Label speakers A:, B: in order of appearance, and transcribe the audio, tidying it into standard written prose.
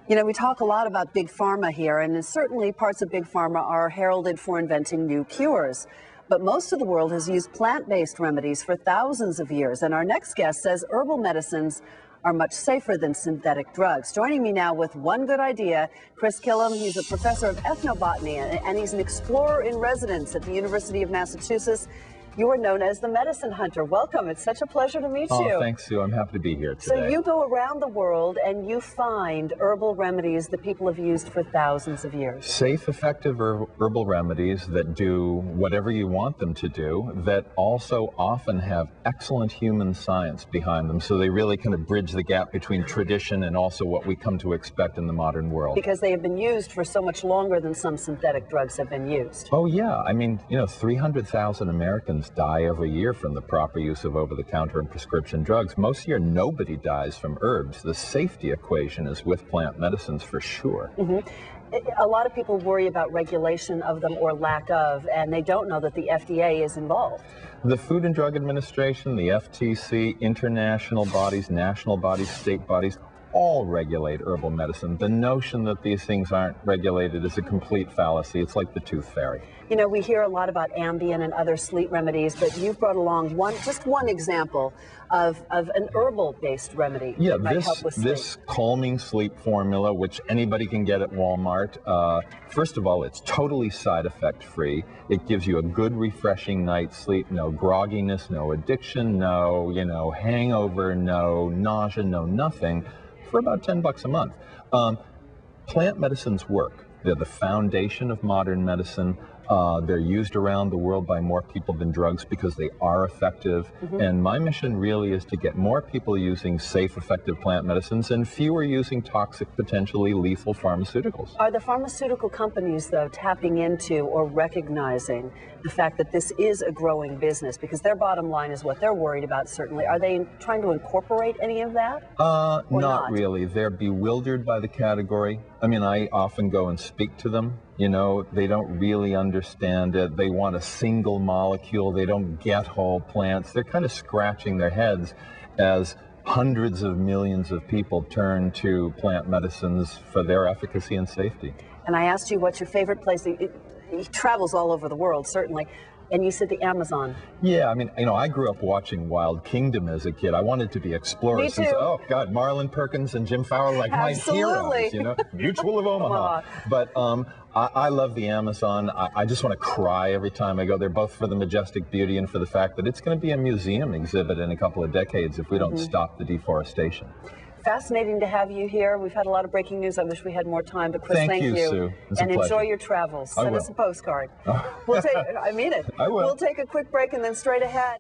A: You know, we talk a lot about Big Pharma here, and certainly parts of Big Pharma are heralded for inventing new cures. But most of the world has used plant-based remedies for thousands of years, and our next guest says herbal medicines are much safer than synthetic drugs. Joining me now with one good idea, Chris Kilham. He's a professor of ethnobotany, and he's an explorer in residence at the University of Massachusetts. You are known as the medicine hunter. Welcome. It's such a pleasure to meet you.
B: Oh, thanks, Sue. I'm happy to be here today.
A: So you go around the world and you find herbal remedies that people have used for thousands of years.
B: Safe, effective herbal remedies that do whatever you want them to do, that also often have excellent human science behind them. So they really kind of bridge the gap between tradition and also what we come to expect in the modern world.
A: Because they have been used for so much longer than some synthetic drugs have been used.
B: Oh, yeah. I mean, 300,000 Americans die every year from the proper use of over-the-counter and prescription drugs. Most year, nobody dies from herbs. The safety equation is with plant medicines for sure.
A: A lot of people worry about regulation of them or lack of, and they don't know that the FDA is involved.
B: The Food and Drug Administration, the FTC, international bodies, national bodies, state bodies, all regulate herbal medicine. The notion that these things aren't regulated is a complete fallacy. It's like the tooth fairy.
A: You know, we hear a lot about Ambien and other sleep remedies, but you've brought along just one example of an herbal-based remedy that might help with sleep.
B: This calming sleep formula, which anybody can get at Walmart, first of all, it's totally side effect free. It gives you a good, refreshing night's sleep, no grogginess, no addiction, no, hangover, no nausea, no nothing, for about $10 a month. Plant medicines work. They're the foundation of modern medicine. They're used around the world by more people than drugs because they are effective. And my mission really is to get more people using safe, effective plant medicines and fewer using toxic, potentially lethal pharmaceuticals.
A: Are the pharmaceutical companies, though, tapping into or recognizing the fact that this is a growing business? Because their bottom line is what they're worried about, certainly. Are they trying to incorporate any of that?
B: Not really. They're bewildered by the category. I mean, I often go and speak to them. They don't really understand it. They want a single molecule. They don't get whole plants. They're kind of scratching their heads as hundreds of millions of people turn to plant medicines for their efficacy and safety.
A: And I asked you what's your favorite place. He travels all over the world, certainly. And you said the Amazon.
B: Yeah, I mean, I grew up watching Wild Kingdom as a kid. I wanted to be explorers.
A: Me too.
B: Oh, God, Marlon Perkins and Jim Fowler, like my heroes, Mutual of Omaha. But I love the Amazon. I just want to cry every time I go there, both for the majestic beauty and for the fact that it's going to be a museum exhibit in a couple of decades if we don't stop the deforestation.
A: Fascinating to have you here. We've had a lot of breaking news. I wish we had more time, but Chris, thank you.
B: Sue.
A: And enjoy your travels. Send us a postcard. We'll take, I mean it.
B: I will.
A: We'll take a quick break and then straight ahead.